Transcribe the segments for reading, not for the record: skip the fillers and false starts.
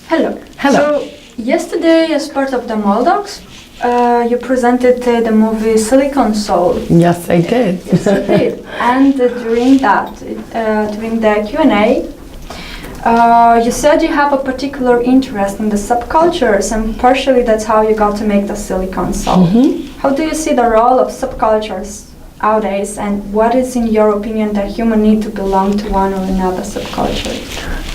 Hello. Hello. So, yesterday, as part of the Moldocs, you presented the movie Silicon Soul. Yes, I did. Yes, you did. And during the Q&A, you said you have a particular interest in the subcultures, and partially that's how you got to make the Silicon Soul. Mm-hmm. How do you see the role of subcultures nowadays, and what is, in your opinion, the human need to belong to one or another subculture?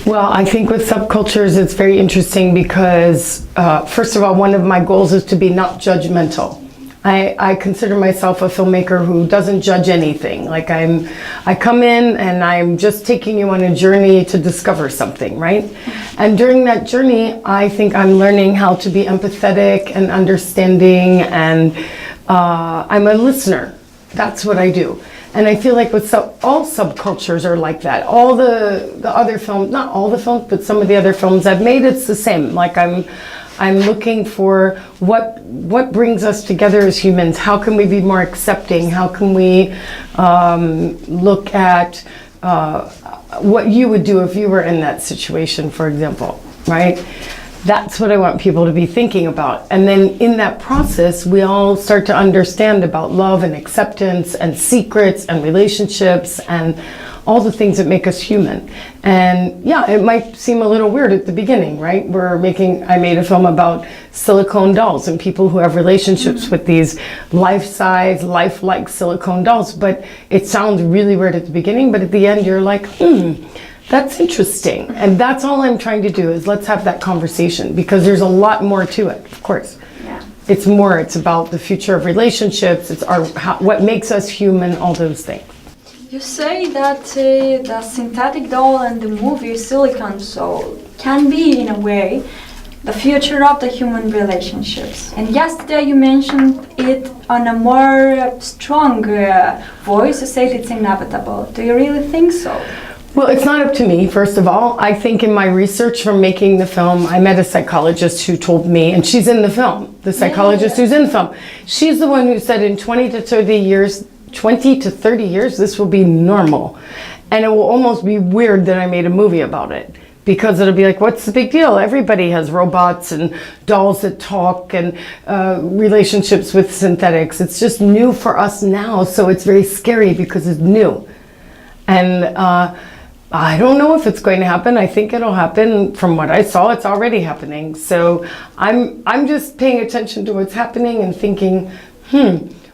Well, I think with subcultures, it's very interesting because, first of all, one of my goals is to be not judgmental. I consider myself a filmmaker who doesn't judge anything. Like I come in and I'm just taking you on a journey to discover something, right? And during that journey, I think I'm learning how to be empathetic and understanding, and I'm a listener. That's what I do. And I feel like with all subcultures are like that. All the other films, not all the films, but some of the other films I've made, it's the same. Like I'm looking for what brings us together as humans. How can we be more accepting? How can we look at what you would do if you were in that situation, for example, right? That's what I want people to be thinking about. And then in that process, we all start to understand about love and acceptance and secrets and relationships and all the things that make us human. And yeah, it might seem a little weird at the beginning, right? I made a film about silicone dolls and people who have relationships with these life-size, lifelike silicone dolls. But it sounds really weird at the beginning, but at the end you're like, that's interesting. And that's all I'm trying to do is let's have that conversation, because there's a lot more to it, of course. Yeah. It's about the future of relationships, what makes us human, all those things. You say that the synthetic doll and the movie Silicon Soul can be, in a way, the future of the human relationships. And yesterday you mentioned it on a more strong voice. You said it's inevitable. Do you really think so? Well, it's not up to me, first of all. I think in my research from making the film, I met a psychologist who told me, and she's in the film, the psychologist who's in the film. She's the one who said in 20 to 30 years, this will be normal. And it will almost be weird that I made a movie about it. Because it'll be like, what's the big deal? Everybody has robots and dolls that talk and relationships with synthetics. It's just new for us now, so it's very scary because it's new. And I don't know if it's going to happen. I think it'll happen. From what I saw, it's already happening. So I'm just paying attention to what's happening and thinking,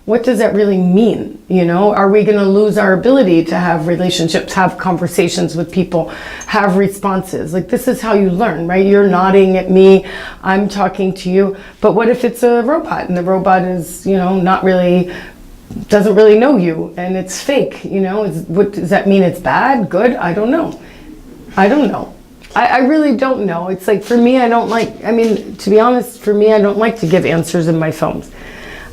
what does that really mean? You know, are we going to lose our ability to have relationships, have conversations with people, have responses? Like, this is how you learn, right? You're nodding at me, I'm talking to you. But what if it's a robot and the robot is, doesn't really know you and it's fake, what does that mean? It's bad, good? I don't know. I really don't know. It's like, for me, to be honest, for me, I don't like to give answers in my films.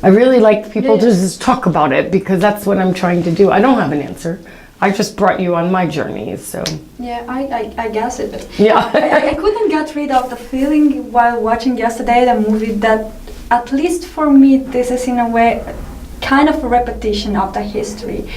I really like people to just talk about it, because that's what I'm trying to do. I don't have an answer. I just brought you on my journey, so. Yeah, I guess it. But yeah. I couldn't get rid of the feeling while watching yesterday the movie that, at least for me, this is in a way kind of a repetition of the history.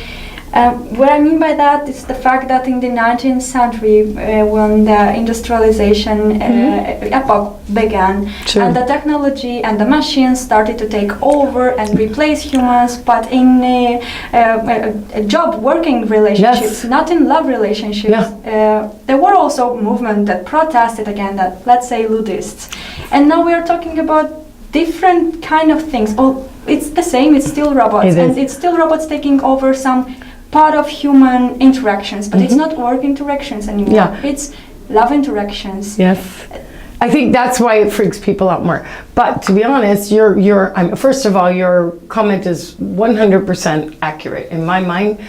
What I mean by that is the fact that in the 19th century, when the industrialization epoch began, and the technology and the machines started to take over and replace humans, but in job working relationships, not in love relationships, there were also movements that protested against that, let's say ludists. And now we are talking about different kind of things. Oh, it's the same, it's still robots, and it's still robots taking over some part of human interactions, but it's not work interactions anymore. Yeah. It's love interactions. Yes. I think that's why it freaks people out more. But to be honest, first of all, your comment is 100% accurate in my mind.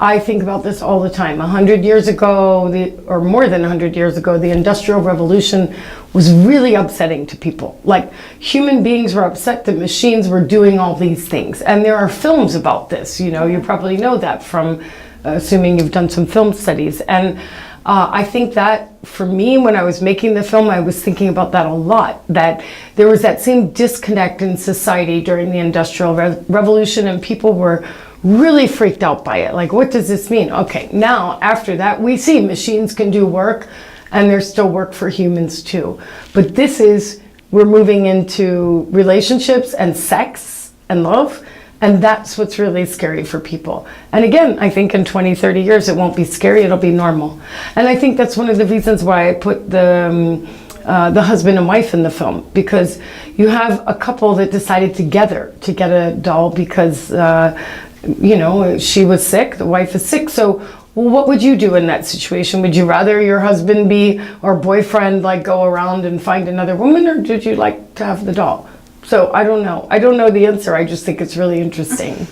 I think about this all the time. 100 years ago, or more than 100 years ago, the Industrial Revolution was really upsetting to people. Like, human beings were upset that machines were doing all these things. And there are films about this, you probably know that from, assuming you've done some film studies. And I think that, for me, when I was making the film, I was thinking about that a lot, that there was that same disconnect in society during the Industrial Revolution, and people were really freaked out by it. Like, what does this mean? Okay, now after that, we see machines can do work And there's still work for humans too. But this is, we're moving into relationships and sex and love. And that's what's really scary for people. And again, I think in 20, 30 years, it won't be scary, it'll be normal. And I think that's one of the reasons why I put the husband and wife in the film, because you have a couple that decided together to get a doll because, you know, she was sick, the wife is sick. So well, what would you do in that situation? Would you rather your husband be, or boyfriend, like go around and find another woman, or did you like to have the doll? So I don't know. I don't know the answer. I just think it's really interesting.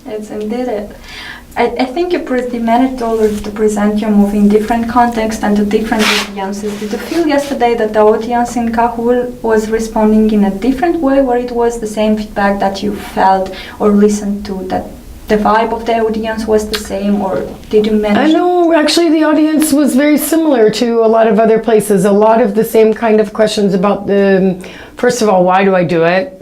It's indeed it. I think you pretty managed already to present your movie in different contexts and to different audiences. Did you feel yesterday that the audience in Kabul was responding in a different way, or it was the same feedback that you felt or listened to, that the vibe of the audience was the same, or did you manage? I know, actually the audience was very similar to a lot of other places. A lot of the same kind of questions about the, first of all, why do I do it?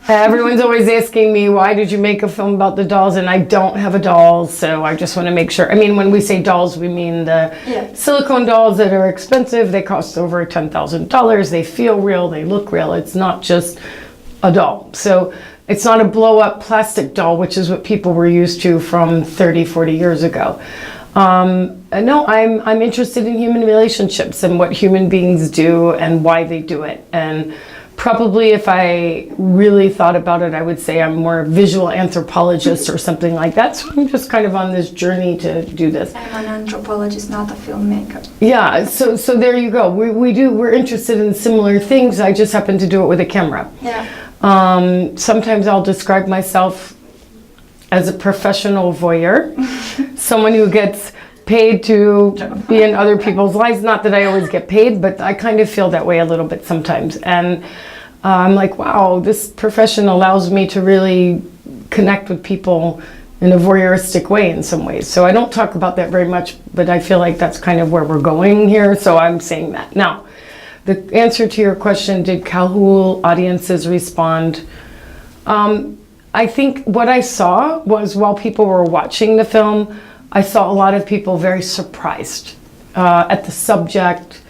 Everyone's always asking me, why did you make a film about the dolls? And I don't have a doll, so I just want to make sure. I mean, when we say dolls, we mean the silicone dolls that are expensive. They cost over $10,000. They feel real. They look real. It's not just a doll. So it's not a blow-up plastic doll, which is what people were used to from 30, 40 years ago. No, I'm interested in human relationships and what human beings do and why they do it. And probably if I really thought about it, I would say I'm more a visual anthropologist or something like that. So I'm just kind of on this journey to do this. I'm an anthropologist, not a filmmaker. Yeah, so there you go. We're interested in similar things. I just happen to do it with a camera. Yeah. Sometimes I'll describe myself as a professional voyeur, someone who gets paid to be in other people's lives. Not that I always get paid, but I kind of feel that way a little bit sometimes. And I'm like, wow, this profession allows me to really connect with people in a voyeuristic way in some ways. So I don't talk about that very much, but I feel like that's kind of where we're going here. So I'm saying that. Now, the answer to your question, did Kabul audiences respond? I think what I saw was while people were watching the film, I saw a lot of people very surprised at the subject,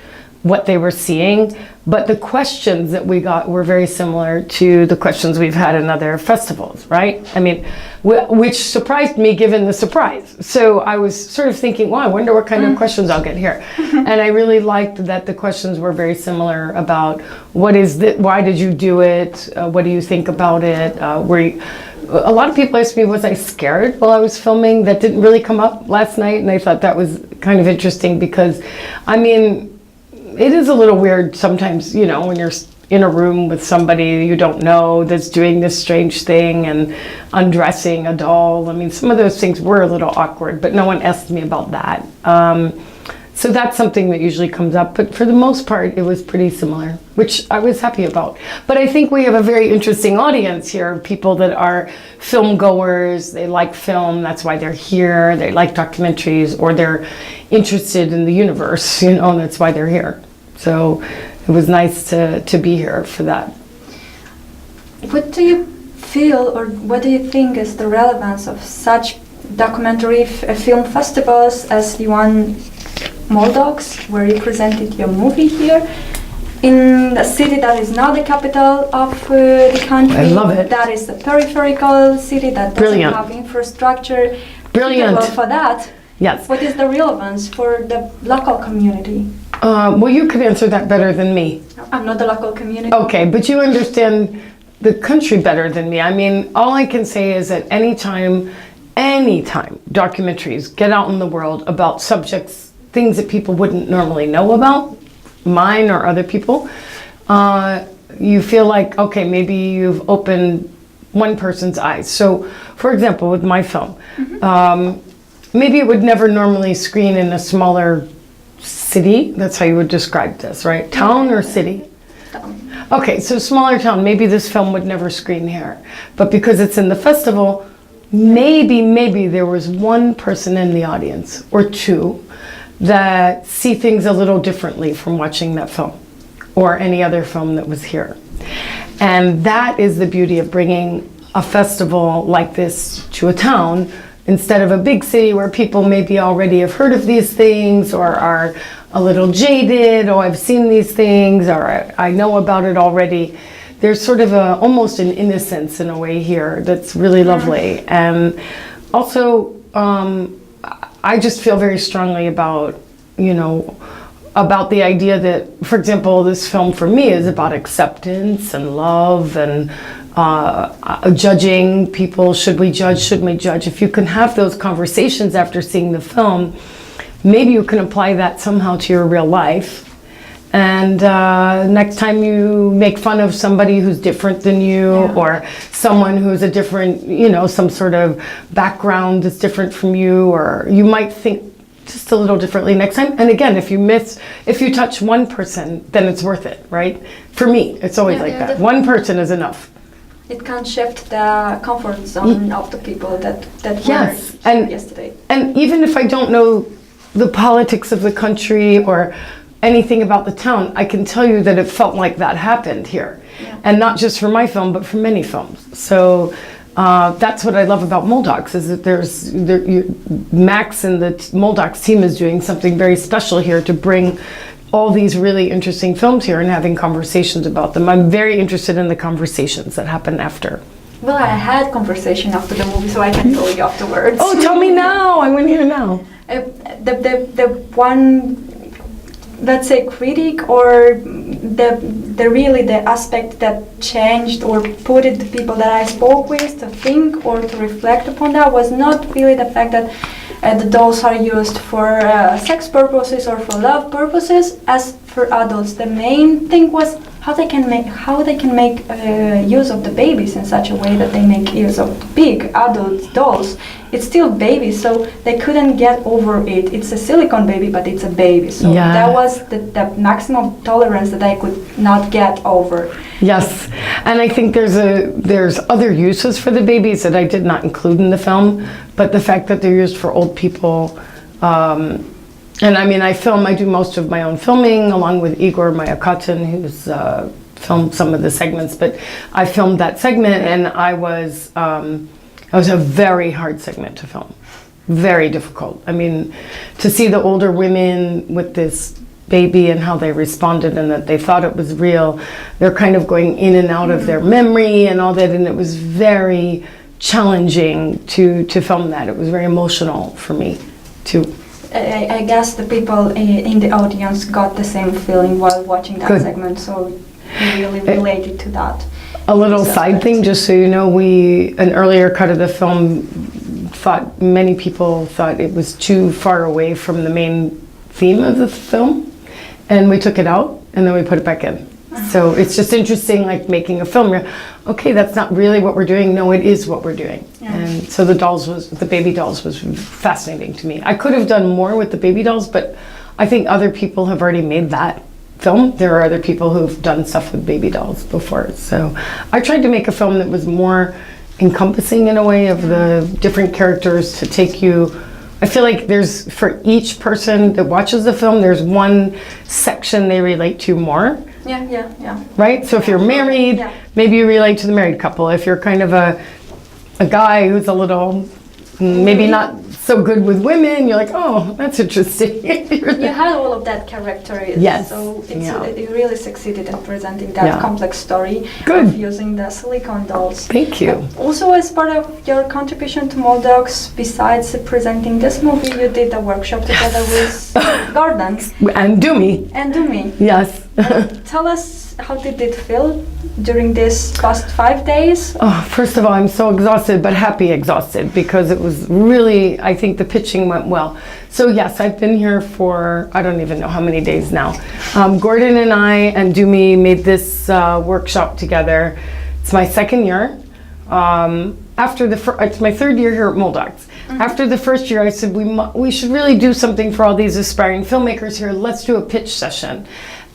what they were seeing. But the questions that we got were very similar to the questions we've had in other festivals, right? I mean, which surprised me given the surprise. So I was sort of thinking, well, I wonder what kind of questions I'll get here. And I really liked that the questions were very similar about what is it, why did you do it, what do you think about it, a lot of people asked me, was I scared while I was filming? That didn't really come up last night, and I thought that was kind of interesting because, I mean, it is a little weird sometimes, you know, when you're in a room with somebody you don't know that's doing this strange thing and undressing a doll. I mean, some of those things were a little awkward, but no one asked me about that. So that's something that usually comes up, but for the most part, it was pretty similar, which I was happy about. But I think we have a very interesting audience here, people that are film goers, they like film, that's why they're here, they like documentaries, or they're interested in the universe, you know, and that's why they're here. So it was nice to be here for that. What do you feel, or what do you think is the relevance of such documentary film festivals as the one Moldocs, where you presented your movie here, in a city that is not the capital of the country? I love it. That is a peripheral city that doesn't have infrastructure. Brilliant. For that, yes. What is the relevance for the local community? Well, you could answer that better than me. I'm not the local community. Okay, but you understand the country better than me. I mean, all I can say is that anytime documentaries get out in the world about subjects, things that people wouldn't normally know about, mine or other people, you feel like, okay, maybe you've opened one person's eyes. So, for example, with my film, maybe it would never normally screen in a smaller city. That's how you would describe this, right? Town or city? Town. Okay, so smaller town, maybe this film would never screen here. But because it's in the festival, maybe there was one person in the audience, or two, that see things a little differently from watching that film or any other film that was here. And that is the beauty of bringing a festival like this to a town, instead of a big city where people maybe already have heard of these things or are a little jaded, oh, I've seen these things, or I know about it already. There's sort of almost an innocence in a way here that's really lovely. And also, I just feel very strongly about, about the idea that, for example, this film for me is about acceptance and love and judging people. Should we judge? Shouldn't we judge? If you can have those conversations after seeing the film, maybe you can apply that somehow to your real life. And next time you make fun of somebody who's different than you, or someone who's a different, some sort of background that's different from you, or you might think just a little differently next time. And again, if you touch one person, then it's worth it, right? For me, it's always like that. Definitely. One person is enough. It can shift the comfort zone of the people that were here yesterday. And even if I don't know the politics of the country or anything about the town, I can tell you that it felt like that happened here. And not just for my film, but for many films. So that's what I love about Moldocs, is that Max and the Moldocs team is doing something very special here to bring all these really interesting films here and having conversations about them. I'm very interested in the conversations that happen after. Well, I had conversation after the movie, so I can tell you afterwards. Oh, tell me now! I want to hear now. The one, let's say, critic, or the aspect that changed or put it the people that I spoke with to think or to reflect upon that was not really the fact that the dolls are used for sex purposes or for love purposes as for adults. The main thing was how they can make use of the babies in such a way that they make use of big adult dolls. It's still babies, so they couldn't get over it. It's a silicone baby, but it's a baby. So that was the maximum tolerance that I could not get over. Yes, and I think there's other uses for the babies that I did not include in the film, but the fact that they're used for old people, and I mean, I do most of my own filming along with Igor Mayakatin, who's filmed some of the segments, but I filmed that segment, and it was a very hard segment to film, very difficult. I mean, to see the older women with this baby and how they responded and that they thought it was real, they're kind of going in and out of their memory and all that, and it was very challenging to film that. It was very emotional for me too. I guess the people in the audience got the same feeling while watching that segment, so we really related to that. A little side thing, just so you know, an earlier cut of the film many people thought it was too far away from the main theme of the film, and we took it out and then we put it back in. So it's just interesting, like making a film. Okay, that's not really what we're doing. No, it is what we're doing. And so the baby dolls was fascinating to me. I could have done more with the baby dolls, but I think other people have already made that film. There are other people who've done stuff with baby dolls before. So I tried to make a film that was more encompassing in a way of the different characters to take you. I feel like there's, for each person that watches the film, there's one section they relate to more. Yeah. Right? So if you're married, maybe you relate to the married couple. If you're kind of a guy who's a little, maybe not so good with women, you're like, oh, that's interesting. You had all of that character. Yes. So it really succeeded in presenting that complex story of using the silicone dolls. Thank you. Also, as part of your contribution to Moldocs, besides presenting this movie, you did a workshop together with Gordon. And Dumi. Yes. Tell us, how did it feel during this past 5 days? Oh, first of all, I'm so exhausted, but happy exhausted, because it was really, I think the pitching went well. So yes, I've been here for, I don't even know how many days now. Gordon and I and Dumi made this workshop together. It's my second year. It's my third year here at Moldocs. After the first year, I said, we should really do something for all these aspiring filmmakers here. Let's do a pitch session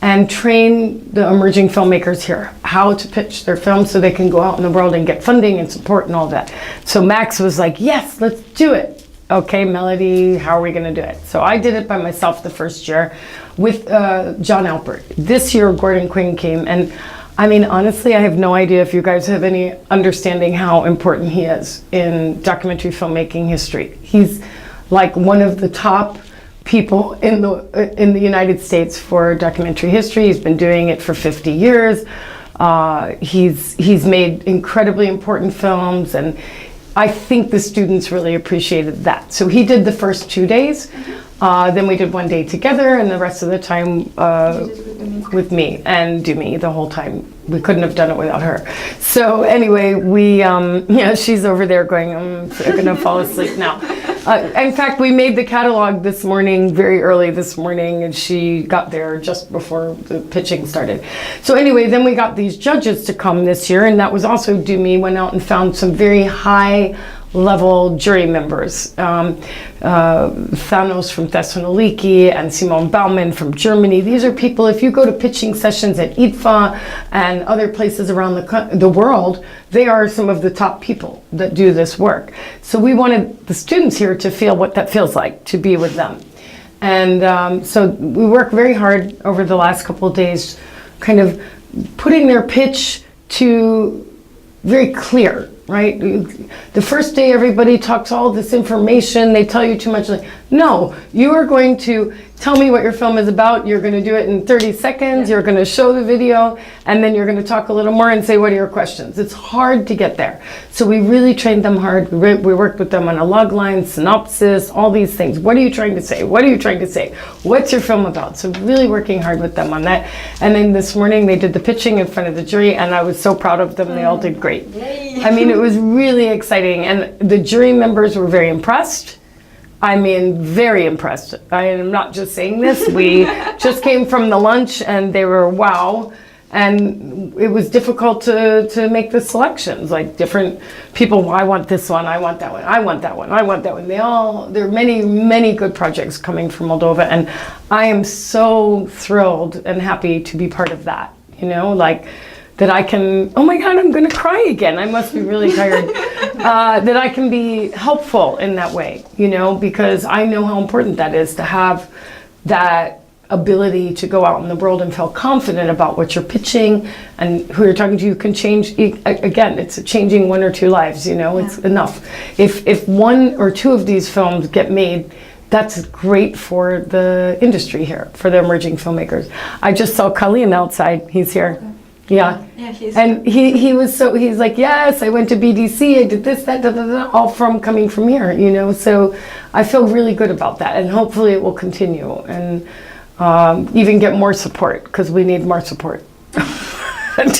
and train the emerging filmmakers here how to pitch their films so they can go out in the world and get funding and support and all that. So Max was like, yes, let's do it. Okay, Melody, how are we going to do it? So I did it by myself the first year with John Alpert. This year, Gordon Quinn came, and I mean, honestly, I have no idea if you guys have any understanding how important he is in documentary filmmaking history. He's like one of the top people in the United States for documentary history. He's been doing it for 50 years. He's made incredibly important films, and I think the students really appreciated that. So he did the first 2 days. Then we did 1 day together, and the rest of the time with me and Dumi the whole time. We couldn't have done it without her. So anyway, yeah, she's over there going, I'm gonna fall asleep now. In fact, we made the catalog this morning, very early this morning, and she got there just before the pitching started. So anyway, then we got these judges to come this year, and that was also Dumi went out and found some very high level jury members. Thanos from Thessaloniki and Simon Baumann from Germany. These are people, if you go to pitching sessions at IDFA and other places around the world, they are some of the top people that do this work. So we wanted the students here to feel what that feels like, to be with them. And so we worked very hard over the last couple of days, kind of putting their pitch to very clear, right? The first day everybody talks all this information, they tell you too much. Like, no, you are going to tell me what your film is about, you're going to do it in 30 seconds, you're going to show the video, and then you're going to talk a little more and say, what are your questions? It's hard to get there. So we really trained them hard. We worked with them on a log line, synopsis, all these things. What are you trying to say? What are you trying to say? What's your film about? So really working hard with them on that. And then this morning they did the pitching in front of the jury, and I was so proud of them. They all did great. I mean, it was really exciting, and the jury members were very impressed. I mean, very impressed. I am not just saying this. We just came from the lunch and they were wow. And it was difficult to make the selections. Like different people, well, I want this one, I want that one, I want that one, I want that one. There are many, many good projects coming from Moldova. And I am so thrilled and happy to be part of that, you know, like that I can, oh my God, I'm gonna cry again. I must be really tired. That I can be helpful in that way, you know, because I know how important that is to have that ability to go out in the world and feel confident about what you're pitching and who you're talking to. You can change, again, it's changing 1 or 2 lives, you know, it's enough. If 1 or 2 of these films get made, that's great for the industry here, for the emerging filmmakers. I just saw Colleen outside, he's here. Okay. Yeah, and he's like, yes, I went to BDC, I did this, that, all from coming from here, you know, so I feel really good about that, and hopefully it will continue, and even get more support, because we need more support. If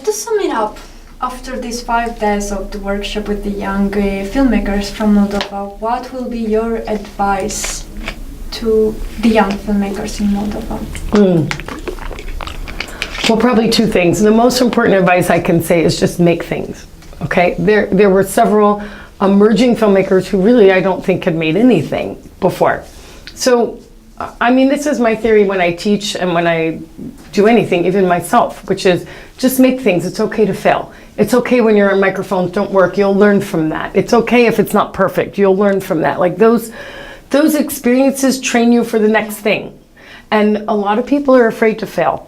to sum it up, after these 5 days of the workshop with the young filmmakers from Moldova, what will be your advice to the young filmmakers in Moldova? Well, probably 2 things. The most important advice I can say is just make things, okay? There were several emerging filmmakers who really I don't think had made anything before. So, I mean, this is my theory when I teach and when I do anything, even myself, which is just make things. It's okay to fail. It's okay when your microphones don't work. You'll learn from that. It's okay if it's not perfect. You'll learn from that. Like those experiences train you for the next thing. And a lot of people are afraid to fail.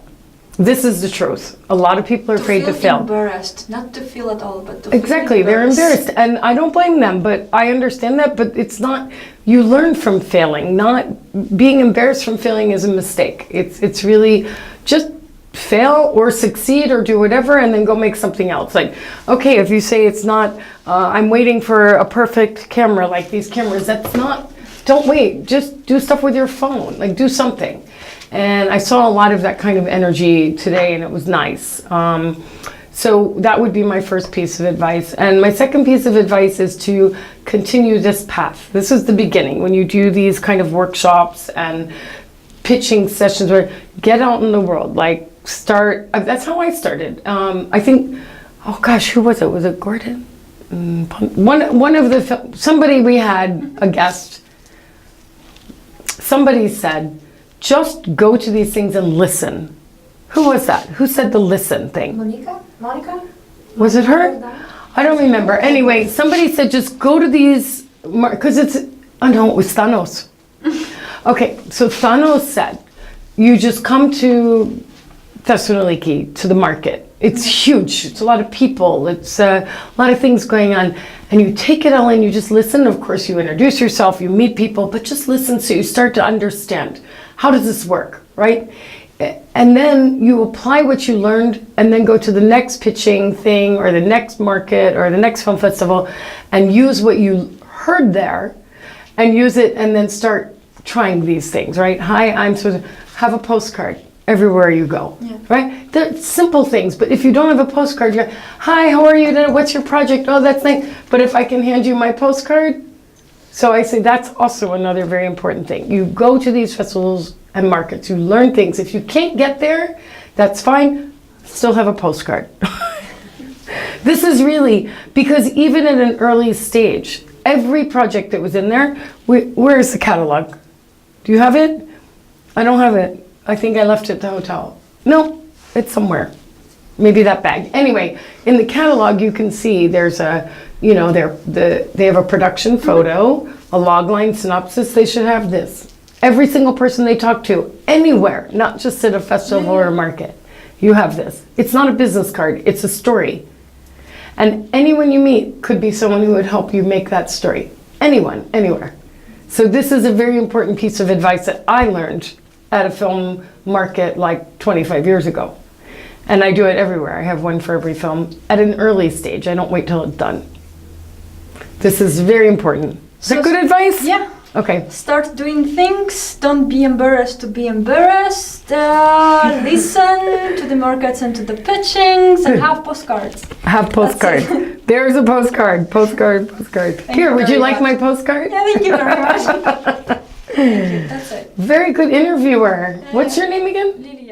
This is the truth. A lot of people are afraid to fail. Embarrassed, not to feel at all, but to exactly, feel embarrassed. They're embarrassed, and I don't blame them. But I understand that. But it's not. You learn from failing. Not being embarrassed from failing is a mistake. It's really just fail or succeed or do whatever, and then go make something else. Like, okay, if you say it's not, I'm waiting for a perfect camera like these cameras. That's not. Don't wait. Just do stuff with your phone. Like do something. And I saw a lot of that kind of energy today, and it was nice. So that would be my first piece of advice. And my second piece of advice is to continue this path. This is the beginning. When you do these kind of workshops and pitching sessions, where get out in the world, like start. That's how I started. I think, oh gosh, who was it? Was it Gordon? One of the, somebody we had a guest. Somebody said, just go to these things and listen. Who was that? Who said the listen thing? Monica? Was it her? I don't remember. Anyway, somebody said just go to these, because it's, oh no, it was Thanos. Okay, so Thanos said, you just come to Thessaloniki to the market. It's huge. It's a lot of people. It's a lot of things going on. And you take it all in, you just listen. Of course, you introduce yourself, you meet people, but just listen so you start to understand. How does this work, right? And then you apply what you learned and then go to the next pitching thing or the next market or the next film festival and use what you heard there and use it and then start trying these things, right? Hi, I'm supposed to have a postcard everywhere you go, right? They're simple things, but if you don't have a postcard, you're, hi, how are you? What's your project? Oh, that's nice. But if I can hand you my postcard, so I say that's also another very important thing. You go to these festivals and markets, you learn things. If you can't get there, that's fine. Still have a postcard. This is really, because even at an early stage, every project that was in there, where's the catalog? Do you have it? I don't have it. I think I left it at the hotel. No, it's somewhere. Maybe that bag. Anyway, in the catalog you can see there's a, you know, they have a production photo, a logline synopsis. They should have this. Every single person they talk to, anywhere, not just at a festival or a market, you have this. It's not a business card, it's a story. And anyone you meet could be someone who would help you make that story. Anyone, anywhere. So this is a very important piece of advice that I learned at a film market like 25 years ago. And I do it everywhere. I have one for every film at an early stage. I don't wait till it's done. This is very important. Is that good advice? Yeah. Okay. Start doing things. Don't be embarrassed to be embarrassed. Listen to the markets and to the pitchings and have postcards. Have postcard. There's a postcard. Postcard. Here, would you like my postcard? Yeah, thank you very much. Thank you. That's it. Very good interviewer. What's your name again? Lydia.